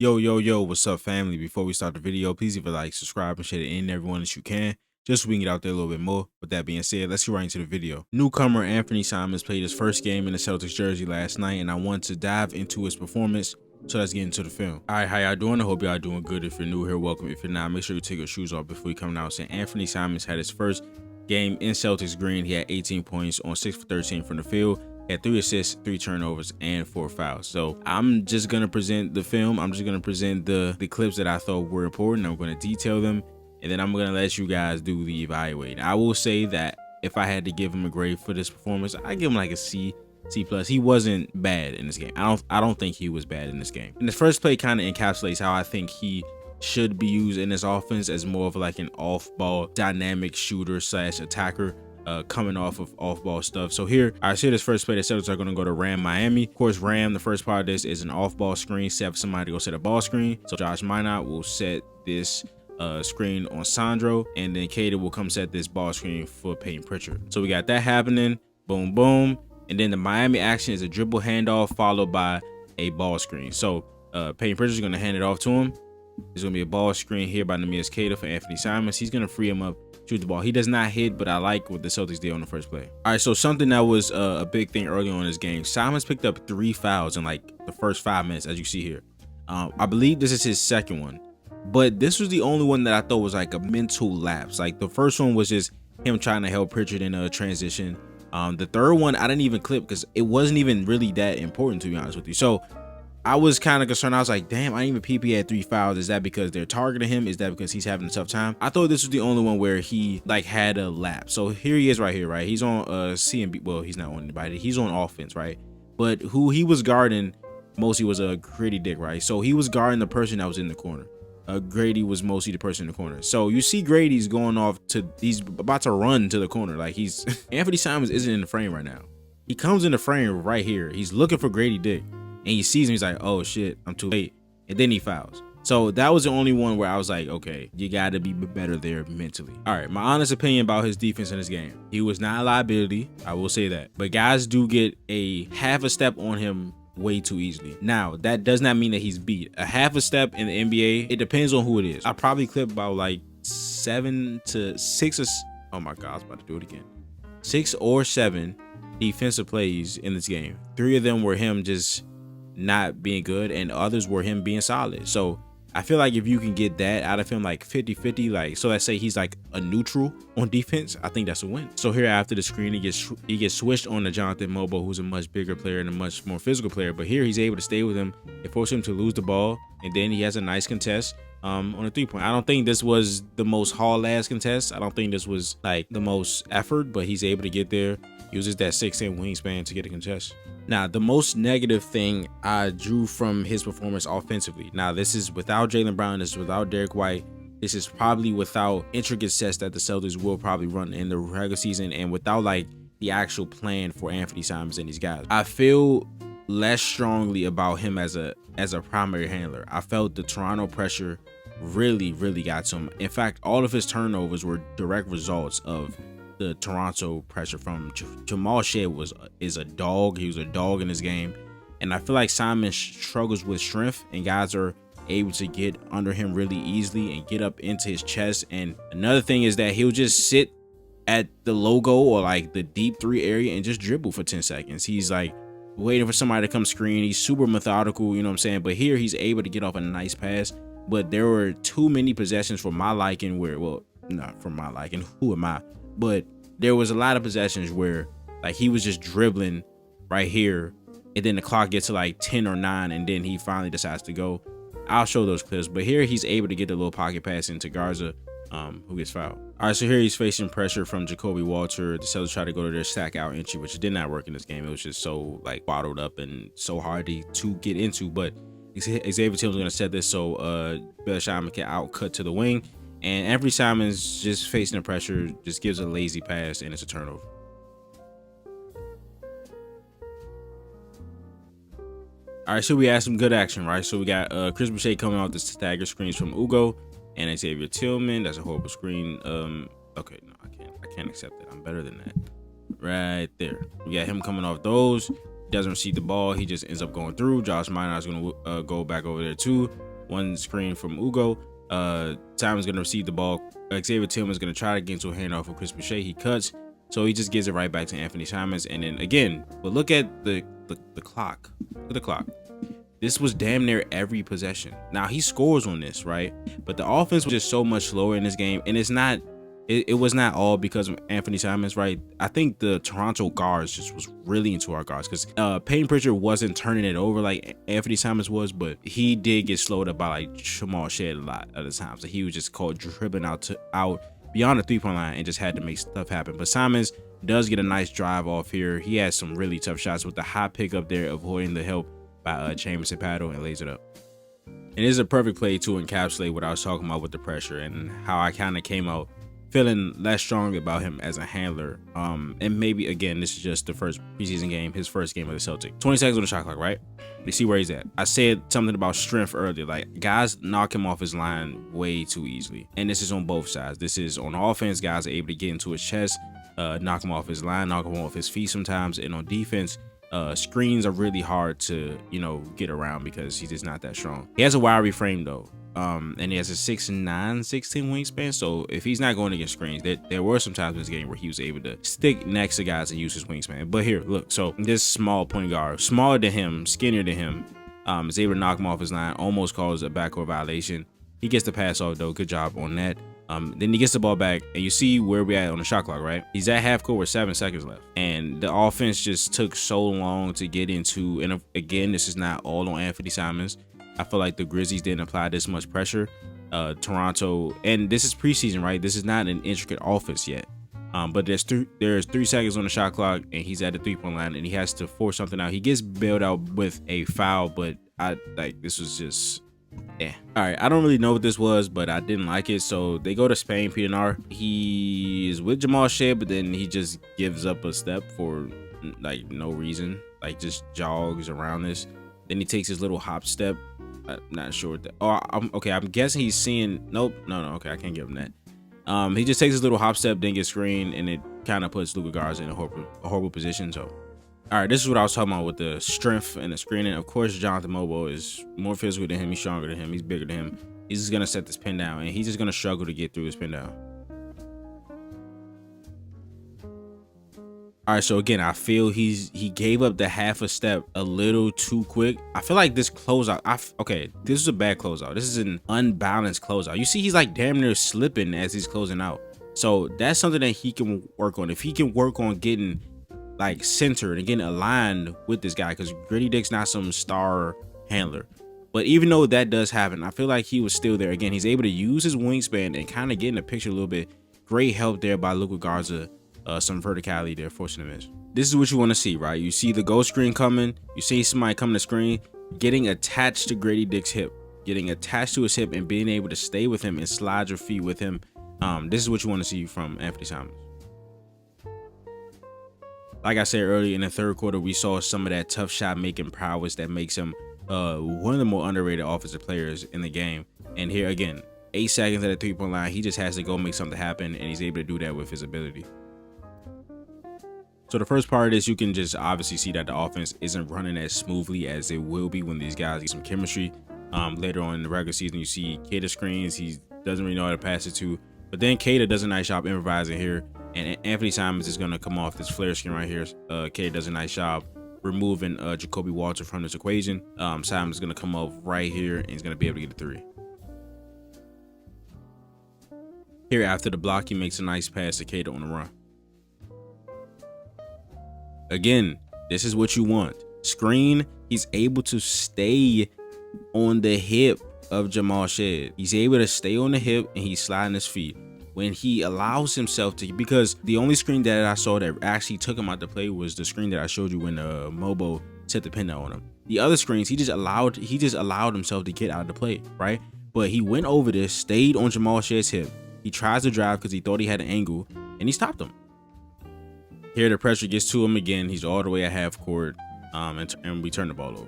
Yo, what's up, family? Before we start the video, please leave a like, subscribe, and share it in everyone that you can, just so we can get out there a little bit more. With that being said, let's get right into the video. Newcomer Anfernee Simons played his first game in the Celtics jersey last night, and I want to dive into his performance. So let's get into the film. All right, how y'all doing? I hope y'all doing good. If you're new here, welcome. If you're not, make sure you take your shoes off before you come out. Saying Anfernee Simons had his first game in Celtics green. He had 18 points on 6 for 13 from the field. Had 3 assists, 3 turnovers, and 4 fouls. So I'm just gonna present the film. I'm just gonna present the clips that I thought were important. I'm gonna detail them, and then I'm gonna let you guys do the evaluating. I will say that if I had to give him a grade for this performance, I give him like a C plus. He wasn't bad in this game. I don't think he was bad in this game. And this first play kind of encapsulates how I think he should be used in this offense as more of like an off-ball dynamic shooter slash attacker. Coming off of off-ball stuff. So here, I see this first play, the Celtics are going to go to Ram Miami. Of course, Ram, the first part of this is an off-ball screen, set for somebody to go set a ball screen. So Josh Minot will set this screen on Sandro, and then Cater will come set this ball screen for Peyton Pritchard. So we got that happening, boom, boom. And then the Miami action is a dribble handoff followed by a ball screen. So Peyton Pritchard is going to hand it off to him. There's going to be a ball screen here by Neemias Queta for Anfernee Simons. He's going to free him up, shoot the ball. He does not hit, but I like what the Celtics did on the first play. All right, so something that was a big thing early on in this game, Simons picked up 3 fouls in like the first 5 minutes, as you see here. I believe this is his second one, but this was the only one that I thought was like a mental lapse. Like the first one was just him trying to help Pritchard in a transition. The third one, I didn't even clip because it wasn't even really that important, to be honest with you. So I was kind of concerned. I was like, damn, I didn't even PP had 3 fouls. Is that because they're targeting him? Is that because he's having a tough time? I thought this was the only one where he like had a lapse. So here he is right here, right? He's on CMB. Well, he's not on anybody. He's on offense, right? But who he was guarding mostly was a Grady Dick, right? So he was guarding the person that was in the corner. Grady was mostly the person in the corner. So you see Grady's going off to, he's about to run to the corner. Like he's, Anfernee Simons isn't in the frame right now. He comes in the frame right here. He's looking for Grady Dick. And he sees him, he's like, oh shit, I'm too late. And then he fouls. So that was the only one where I was like, okay, you got to be better there mentally. All right, my honest opinion about his defense in this game. He was not a liability, I will say that. But guys do get a half a step on him way too easily. Now, that does not mean that he's beat. A half a step in the NBA, it depends on who it is. I probably clip about like 7 to 6 or, oh my God, I was about to do it again. 6 or 7 defensive plays in this game. 3 of them were him just not being good, and others were him being solid. So I feel like if you can get that out of him, like 50-50, like, so let's say he's like a neutral on defense, I think that's a win. So here after the screen, he gets switched on to Jonathan Mobo, who's a much bigger player and a much more physical player. But here he's able to stay with him. It forced him to lose the ball, and then he has a nice contest on a 3-point. I don't think this was the most haul-ass contest. I don't think this was like the most effort, but he's able to get there. Uses that 6'10" wingspan to get a contest. Now, the most negative thing I drew from his performance offensively. Now, this is without Jaylen Brown. This is without Derek White. This is probably without intricate sets that the Celtics will probably run in the regular season, and without like the actual plan for Anfernee Simons and these guys. I feel less strongly about him as a primary handler. I felt the Toronto pressure really got to him. In fact, all of his turnovers were direct results of the Toronto pressure from Jamal Shead. Is a dog. He was a dog in this game, and I feel like Simon struggles with strength, and guys are able to get under him really easily and get up into his chest. And another thing is that he'll just sit at the logo or like the deep 3 area and just dribble for 10 seconds. He's like waiting for somebody to come screen. He's super methodical, you know what I'm saying? But here he's able to get off a nice pass. But there were too many possessions for my liking where, well, not for my liking, who am I? But there was a lot of possessions where like he was just dribbling right here, and then the clock gets to like 10 or 9, and then he finally decides to go. I'll show those clips, but here he's able to get the little pocket pass into Garza, who gets fouled. All right, so here he's facing pressure from Jacoby Walter. The Celtics try to go to their stack out entry, which did not work in this game. It was just so like bottled up and so hard to get into. But Xavier Tillman's gonna set this so Bill Simon can outcut to the wing. And Anfernee Simons just facing the pressure, just gives a lazy pass, and it's a turnover. All right, so we had some good action, right? So we got Chris Boucher coming off the stagger screens from Ugo and Xavier Tillman. That's a horrible screen. Okay, no, I can't accept it. I'm better than that. Right there. We got him coming off those. Doesn't receive the ball. He just ends up going through. Josh Minot's going to go back over there too. one screen from Ugo. Simon's gonna receive the ball. Xavier Tillman's gonna try to get into a handoff with Chris Boucher. He cuts, so he just gives it right back to Anfernee Simons. And then again, but look at the clock. Look at the clock. This was damn near every possession. Now he scores on this, right? But the offense was just so much slower in this game, and it's not. It was not all because of Anfernee Simons, right? I think the Toronto guards just was really into our guards because Peyton Pritchard wasn't turning it over like Anfernee Simons was, but he did get slowed up by like Jamal Shead a lot of the times. So he was just caught dribbling out beyond the 3-point line and just had to make stuff happen. But Simons does get a nice drive off here. He has some really tough shots with the high pick up there, avoiding the help by Chambers and Paddle, and lays it up. And it's a perfect play to encapsulate what I was talking about with the pressure and how I kind of came out feeling less strong about him as a handler. And maybe again, this is just the first preseason game, his first game of the Celtics. 20 seconds on the shot clock, right? You see where he's at. I said something about strength earlier. Like, guys knock him off his line way too easily. And this is on both sides. This is on offense, guys are able to get into his chest, knock him off his line, knock him off his feet sometimes. And on defense, screens are really hard to, get around because he's just not that strong. He has a wiry frame though. And he has a 6'9", 16 wingspan. So if he's not going against screens, there were some times in this game where he was able to stick next to guys and use his wingspan. But here, look, so this small point guard, smaller than him, skinnier than him, is able to knock him off his line, almost calls a backcourt violation. He gets the pass off though. Good job on that. Then he gets the ball back, and you see where we at on the shot clock, right? He's at half court with 7 seconds left, and the offense just took so long to get into. And again, this is not all on Anfernee Simons. I feel like the Grizzlies didn't apply this much pressure. Toronto, and this is preseason, right? This is not an intricate offense yet. But there's 3 seconds on the shot clock, and he's at the 3-point line, and he has to force something out. He gets bailed out with a foul, but this was just. Yeah. All right. I don't really know what this was, but I didn't like it. So they go to Spain. Pienaar. He is with Jamal Shead, but then he just gives up a step for like no reason. Like just jogs around this. Then he takes his little hop step. I'm not sure what that. Oh, okay. I'm guessing he's seeing. Nope. No. Okay. I can't give him that. He just takes his little hop step, then gets screened, and it kind of puts Luka Garza in a horrible position. So. All right, this is what I was talking about with the strength and the screening. Of course, Jonathan Mobo is more physical than him. He's stronger than him. He's bigger than him. He's just going to set this pin down, and he's just going to struggle to get through his pin down. All right, so again, I feel he gave up the half a step a little too quick. I feel like this closeout, okay, this is a bad closeout. This is an unbalanced closeout. You see he's like damn near slipping as he's closing out. So that's something that he can work on. If he can work on getting like centered and getting aligned with this guy, because Grady Dick's not some star handler. But even though that does happen, I feel like he was still there. Again, he's able to use his wingspan and kind of get in the picture a little bit. Great help there by Luka Garza. Some verticality there, forcing the miss. This is what you want to see, right? You see the goal screen coming. You see somebody coming to screen, getting attached to Grady Dick's hip, getting attached to his hip and being able to stay with him and slide your feet with him. This is what you want to see from Anfernee Simons. Like I said earlier, in the third quarter, we saw some of that tough shot making prowess that makes him one of the more underrated offensive players in the game. And here again, 8 seconds at the 3-point line, he just has to go make something happen, and he's able to do that with his ability. So the first part is you can just obviously see that the offense isn't running as smoothly as it will be when these guys get some chemistry. Later on in the regular season, you see Keita screens. He doesn't really know how to pass it to. But then Keita does a nice job improvising here. And Anfernee Simons is going to come off this flare screen right here. Keita does a nice job removing Jacoby Walter from this equation. Simons is going to come off right here, and he's going to be able to get a 3. Here, after the block, he makes a nice pass to Keita on the run. Again, this is what you want. Screen, he's able to stay on the hip of Jamal Shead. He's able to stay on the hip, and he's sliding his feet. When he allows himself to, because the only screen that I saw that actually took him out to play was the screen that I showed you when Mobo set the pin down on him. The other screens, he just allowed himself to get out of the play, right? But he went over this, stayed on Jamal Shead's hip. He tries to drive because he thought he had an angle, and he stopped him. Here the pressure gets to him again. He's all the way at half court, and we turn the ball over.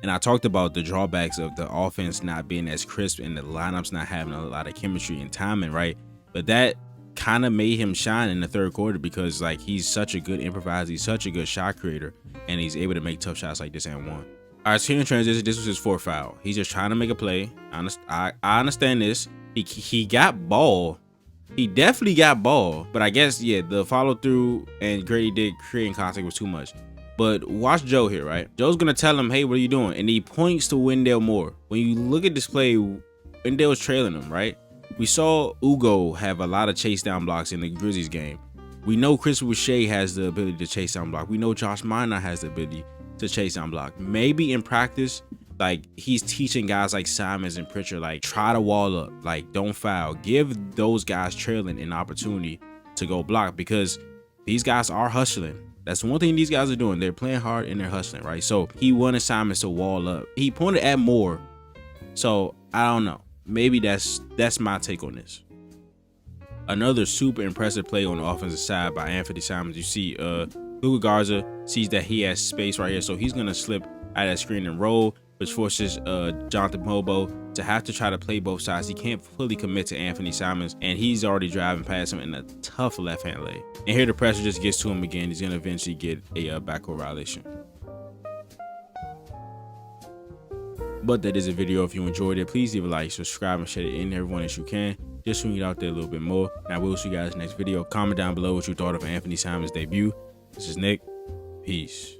And I talked about the drawbacks of the offense not being as crisp and the lineups not having a lot of chemistry and timing, right? But that kind of made him shine in the third quarter because like he's such a good improviser, he's such a good shot creator, and he's able to make tough shots like this and one. All right, so here in transition, this was his fourth foul. He's just trying to make a play. I understand this. He got ball. He definitely got ball, but I guess, yeah, the follow through and Grady Dick creating contact was too much. But watch Joe here, right? Joe's gonna tell him, hey, what are you doing? And he points to Wendell Moore. When you look at this play, Wendell's trailing him, right? We saw Ugo have a lot of chase down blocks in the Grizzlies game. We know Chris Boucher has the ability to chase down block. We know Josh Minor has the ability to chase down block. Maybe in practice, like, he's teaching guys like Simons and Pritchard, like, try to wall up, like, don't foul. Give those guys trailing an opportunity to go block, because these guys are hustling. That's one thing these guys are doing. They're playing hard and they're hustling, right? So he wanted Simons to wall up. He pointed at Moore. So I don't know. Maybe that's my take on this. Another super impressive play on the offensive side by Anfernee Simons. You see Luka Garza sees that he has space right here, so he's gonna slip out of that screen and roll, which forces Jonathan Mobo to have to try to play both sides. He can't fully commit to Anfernee Simons, and he's already driving past him in a tough left-hand lay. And here the pressure just gets to him again. He's gonna eventually get a backcourt violation. But that is a video. If you enjoyed it, please leave a like, subscribe, and share it in everyone as you can, just so we can get out there a little bit more. And I will see you guys next video. Comment down below what you thought of Anfernee Simons' debut. This is Nick. Peace.